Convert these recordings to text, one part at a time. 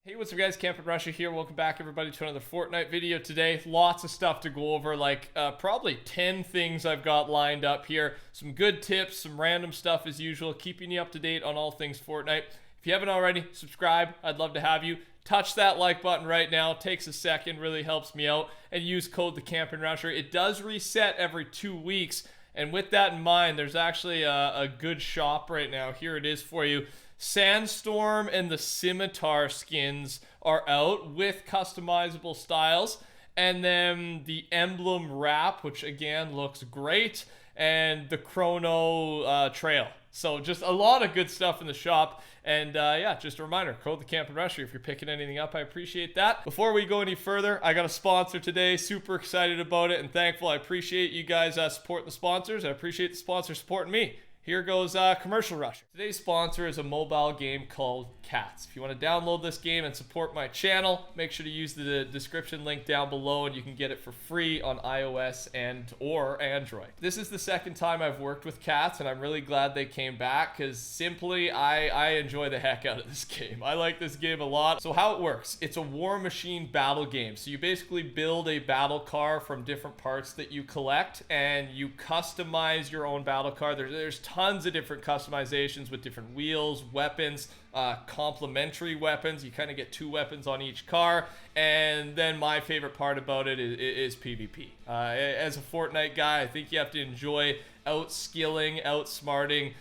Hey, what's up guys, TheCampingRusher here. Welcome back everybody to another Fortnite video today. Lots of stuff to go over, like probably 10 things I've got lined up here. Some good tips, some random stuff as usual, keeping you up to date on all things Fortnite. If you haven't already, subscribe. I'd love to have you. Touch that like button right now. It takes a second, really helps me out. And use code TheCampingRusher. It does reset every 2 weeks. And with that in mind, there's actually a good shop right now. Here it is for you. Sandstorm and the Scimitar skins are out with customizable styles, and then the emblem wrap, which again looks great, and the chrono trail. So just a lot of good stuff in the shop. And yeah, just a reminder, code TheCampingRusher if you're picking anything up. I appreciate that. Before we go any further, I got a sponsor today. Super excited about it and thankful. I appreciate you guys supporting the sponsors. I appreciate the sponsors supporting me. Here goes Commercial Rusher. Today's sponsor is a mobile game called Cats. If you want to download this game and support my channel, make sure to use the description link down below and you can get it for free on iOS and or Android. This is the second time I've worked with Cats and I'm really glad they came back because simply I enjoy the heck out of this game. I like this game a lot. So how it works, it's a war machine battle game. So you basically build a battle car from different parts that you collect and you customize your own battle car. There's tons of different customizations with different wheels, weapons, complementary weapons. You kind of get 2 weapons on each car. And then my favorite part about it is PvP. As a Fortnite guy, I think you have to enjoy outskilling, outsmarting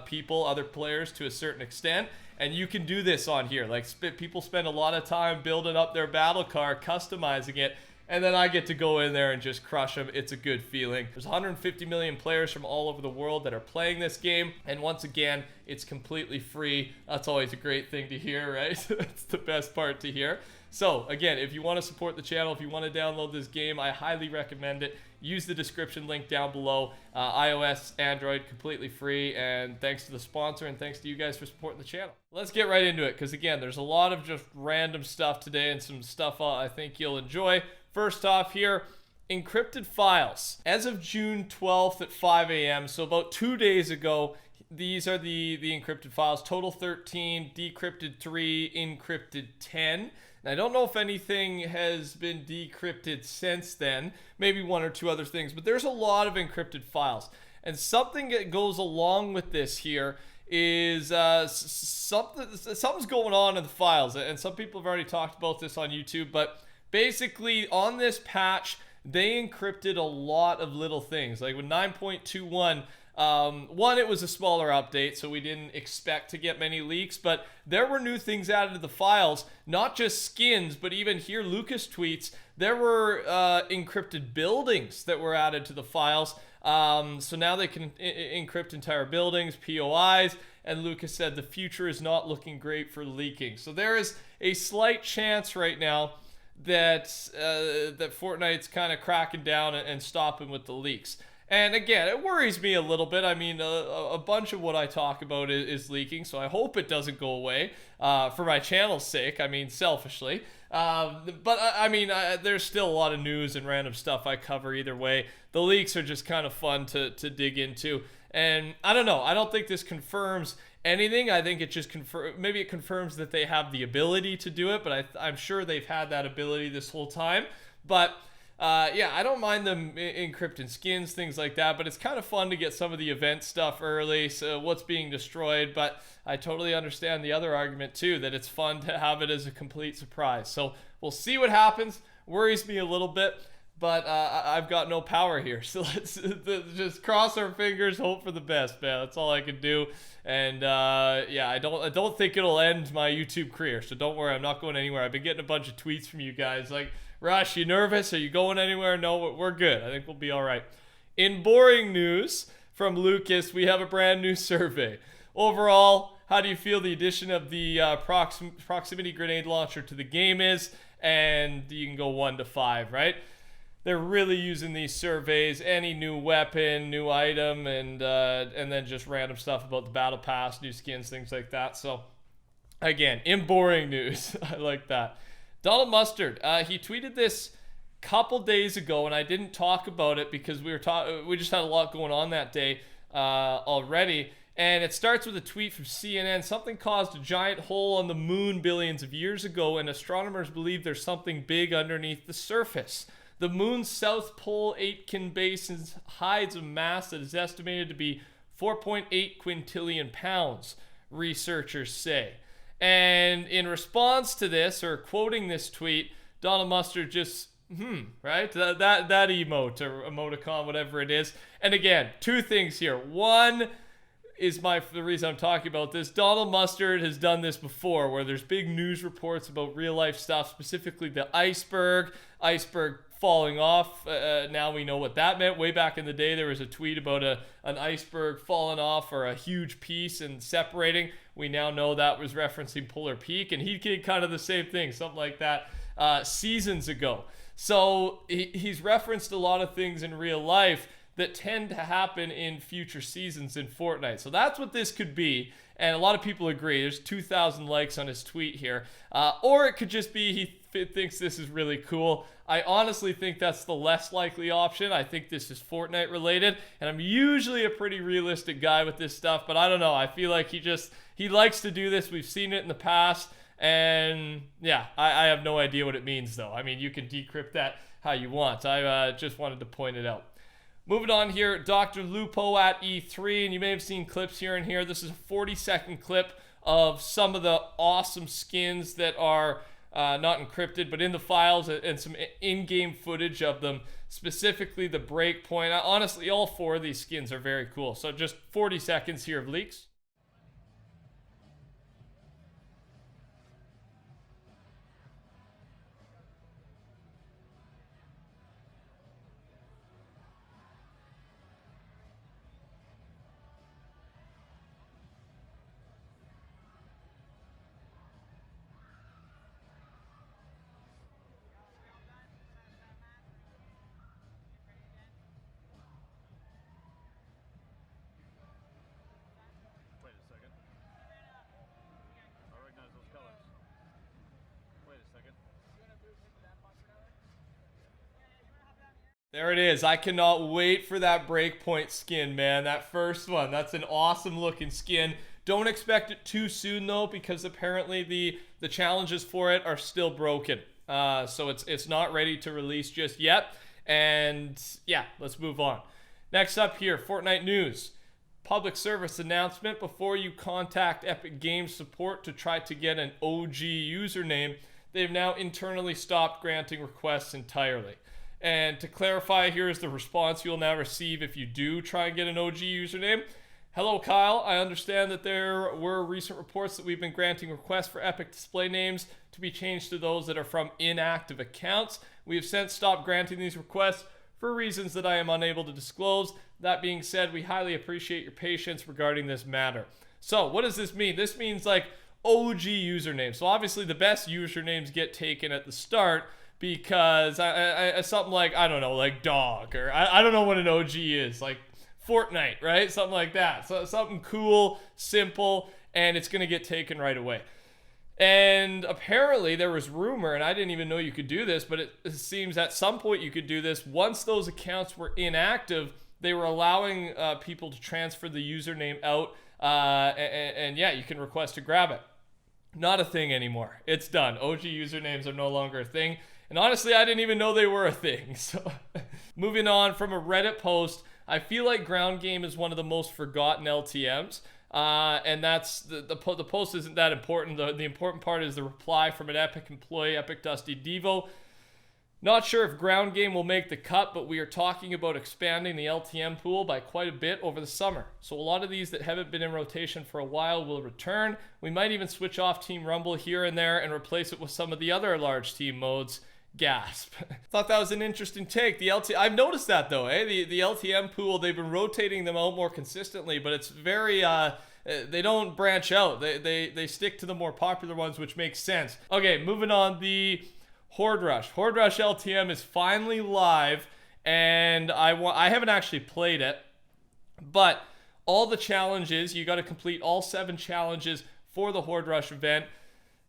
people, other players to a certain extent. And you can do this on here. Like people spend a lot of time building up their battle car, customizing it. And then I get to go in there and just crush them. It's a good feeling. There's 150 million players from all over the world that are playing this game. And once again, it's completely free. That's always a great thing to hear, right? That's the best part to hear. So again, if you want to support the channel, if you want to download this game, I highly recommend it. Use the description link down below. iOS, Android, completely free. And thanks to the sponsor and thanks to you guys for supporting the channel. Let's get right into it because again, there's a lot of just random stuff today and some stuff I think you'll enjoy. First off here, Encrypted Files. As of June 12th at 5 a.m., so about 2 days ago, these are the encrypted files. Total 13, decrypted 3, encrypted 10. And I don't know if anything has been decrypted since then. Maybe 1 or 2 other things, but there's a lot of encrypted files. And something that goes along with this here is something's going on in the files. And some people have already talked about this on YouTube, but basically, on this patch, they encrypted a lot of little things. Like with 9.21, one, it was a smaller update, so we didn't expect to get many leaks, but there were new things added to the files, not just skins, but even here, Lucas tweets, there were encrypted buildings that were added to the files. So now they can encrypt entire buildings, POIs, and Lucas said the future is not looking great for leaking. So there is a slight chance right now that Fortnite's kind of cracking down and stopping with the leaks. And again, it worries me a little bit. I mean, a bunch of what I talk about is leaking, so I hope it doesn't go away for my channel's sake. I mean, selfishly. But I mean, there's still a lot of news and random stuff I cover either way. The leaks are just kind of fun to dig into. And I don't know. I don't think this confirms anything. I think it just maybe it confirms that they have the ability to do it, but I'm sure they've had that ability this whole time. But yeah, I don't mind them encrypting skins, things like that, but it's kind of fun to get some of the event stuff early, so what's being destroyed. But I totally understand the other argument too, that it's fun to have it as a complete surprise. So we'll see what happens. Worries me a little bit, but I've got no power here. So let's just cross our fingers, hope for the best, man. That's all I can do. And yeah, I don't think it'll end my YouTube career. So don't worry, I'm not going anywhere. I've been getting a bunch of tweets from you guys like, Rush, you nervous? Are you going anywhere? No, we're good. I think we'll be all right. In boring news from Lucas, we have a brand new survey. Overall, how do you feel the addition of the proximity grenade launcher to the game is? And you can go 1 to 5, right? They're really using these surveys, any new weapon, new item, and then just random stuff about the battle pass, new skins, things like that. So, again, in boring news, I like that. Dola Mustard, he tweeted this a couple days ago, and I didn't talk about it because we just had a lot going on that day already. And it starts with a tweet from CNN. Something caused a giant hole on the moon billions of years ago, and astronomers believe there's something big underneath the surface. The moon's South Pole Aitken Basin hides a mass that is estimated to be 4.8 quintillion pounds, researchers say. And in response to this, or quoting this tweet, Dola Mustard just, right? That emote or emoticon, whatever it is. And again, two things here. One is the reason I'm talking about this. Dola Mustard has done this before, where there's big news reports about real life stuff, specifically the iceberg falling off. Now we know what that meant. Way back in the day, there was a tweet about an iceberg falling off, or a huge piece and separating. We now know that was referencing Polar Peak, and he did kind of the same thing, something like that, seasons ago. So he's referenced a lot of things in real life that tend to happen in future seasons in Fortnite. So that's what this could be. And a lot of people agree. There's 2,000 likes on his tweet here. Or it could just be he thinks this is really cool. I honestly think that's the less likely option. I think this is Fortnite related. And I'm usually a pretty realistic guy with this stuff. But I don't know. I feel like he likes to do this. We've seen it in the past. And yeah, I have no idea what it means though. I mean, you can decrypt that how you want. I just wanted to point it out. Moving on here, Dr. Lupo at E3, and you may have seen clips here and here. This is a 40-second clip of some of the awesome skins that are not encrypted, but in the files, and some in-game footage of them, specifically the breakpoint. Honestly, all four of these skins are very cool. So just 40 seconds here of leaks. There it is. I cannot wait for that breakpoint skin, man. That first one. That's an awesome looking skin. Don't expect it too soon though, because apparently the challenges for it are still broken. So it's not ready to release just yet. And yeah, let's move on. Next up here, Fortnite news. Public service announcement: before you contact Epic Games support to try to get an OG username, they've now internally stopped granting requests entirely. And to clarify, here is the response you'll now receive if you do try and get an OG username. Hello, Kyle. I understand that there were recent reports that we've been granting requests for Epic display names to be changed to those that are from inactive accounts. We have since stopped granting these requests for reasons that I am unable to disclose. That being said, we highly appreciate your patience regarding this matter. So what does this mean? This means like OG usernames. So obviously the best usernames get taken at the start, because I something like, I don't know, like dog, or I don't know what an OG is, like Fortnite, right? Something like that. So something cool, simple, and it's going to get taken right away. And apparently there was rumor, and I didn't even know you could do this, but it seems at some point you could do this. Once those accounts were inactive, they were allowing people to transfer the username out, and yeah, you can request to grab it. Not a thing anymore. It's done. OG usernames are no longer a thing. And honestly, I didn't even know they were a thing. So moving on from a Reddit post, I feel like ground game is one of the most forgotten LTMs. And that's the post isn't that important. The important part is the reply from an Epic employee, Epic Dusty Devo. Not sure if ground game will make the cut, but we are talking about expanding the LTM pool by quite a bit over the summer. So a lot of these that haven't been in rotation for a while will return. We might even switch off Team Rumble here and there and replace it with some of the other large team modes. Gasp. Thought that was an interesting take. I've noticed that though, the LTM pool, they've been rotating them out more consistently, but it's very they don't branch out. They stick to the more popular ones, which makes sense. Okay, moving on. The Horde Rush LTM is finally live, and I haven't actually played it, but all the challenges, you got to complete all 7 challenges for the Horde Rush event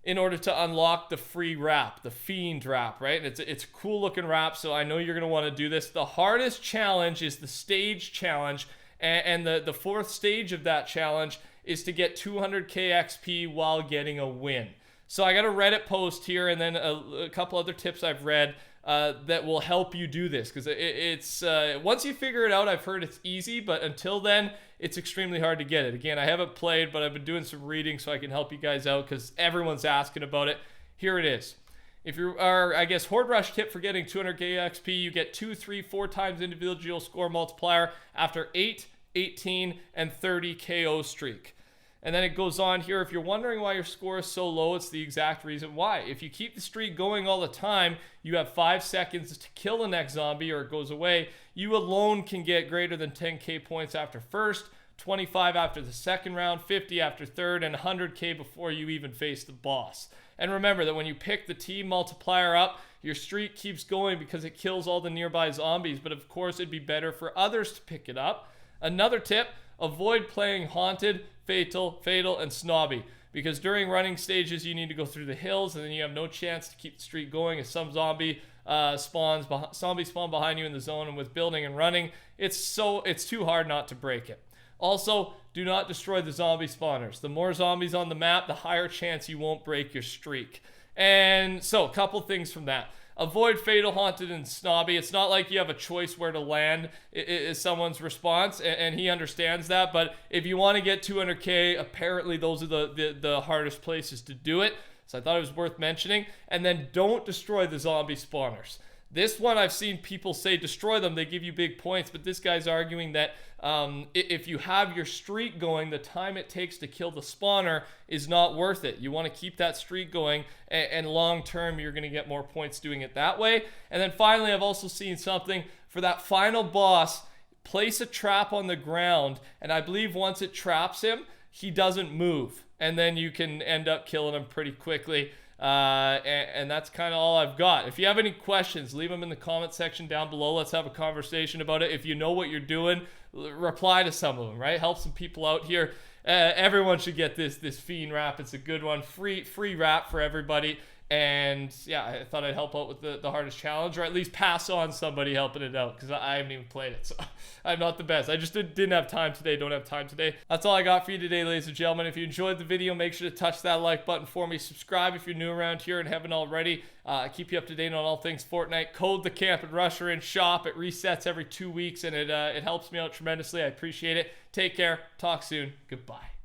in order to unlock the free wrap, the Fiend wrap, right? And it's a cool looking wrap, so I know you're going to want to do this. The hardest challenge is the stage challenge, And the fourth stage of that challenge is to get 200k XP while getting a win. So I got a Reddit post here, and then a couple other tips I've read that will help you do this, because it's once you figure it out, I've heard it's easy, but until then, it's extremely hard to get it. Again, I haven't played, but I've been doing some reading so I can help you guys out, because everyone's asking about it. Here it is. If you are, I guess, Horde Rush tip for getting 200k XP, you get 2, 3, 4 times individual score multiplier after 8, 18, and 30 KO streak. And then it goes on here. If you're wondering why your score is so low, it's the exact reason why. If you keep the streak going all the time, you have 5 seconds to kill the next zombie or it goes away. You alone can get greater than 10k points after first, 25 after the second round, 50 after third, and 100k before you even face the boss. And remember that when you pick the team multiplier up, your streak keeps going because it kills all the nearby zombies. But of course, it'd be better for others to pick it up. Another tip, avoid playing Haunted, Fatal, and Snobby, because during running stages you need to go through the hills, and then you have no chance to keep the streak going as some zombie spawn behind you in the zone, and with building and running, it's too hard not to break it. Also, do not destroy the zombie spawners. The more zombies on the map, the higher chance you won't break your streak. And so, a couple things from that. Avoid Fatal, Haunted, and Snobby. It's not like you have a choice where to land, is someone's response, and he understands that. But if you want to get 200k, apparently those are the hardest places to do it. So I thought it was worth mentioning. And then don't destroy the zombie spawners. This one I've seen people say destroy them, they give you big points, but this guy's arguing that if you have your streak going, the time it takes to kill the spawner is not worth it. You want to keep that streak going, and long term you're going to get more points doing it that way. And then finally, I've also seen something for that final boss. Place a trap on the ground, and I believe once it traps him, he doesn't move, and then you can end up killing him pretty quickly. And that's kind of all I've got. If you have any questions, leave them in the comment section down below. Let's have a conversation about it. If you know what you're doing, reply to some of them, right? Help some people out here. Everyone should get this Fiend wrap. It's a good one. Free wrap for everybody. And yeah, I thought I'd help out with the hardest challenge, or at least pass on somebody helping it out, because I haven't even played it, so I'm not the best. I just didn't have time today, don't have time today. That's all I got for you today, ladies and gentlemen. If you enjoyed the video, make sure to touch that like button for me. Subscribe if you're new around here and haven't already. Keep you up to date on all things Fortnite. Code TheCampingRusher in shop. It resets every 2 weeks, and it helps me out tremendously. I appreciate it. Take care. Talk soon. Goodbye.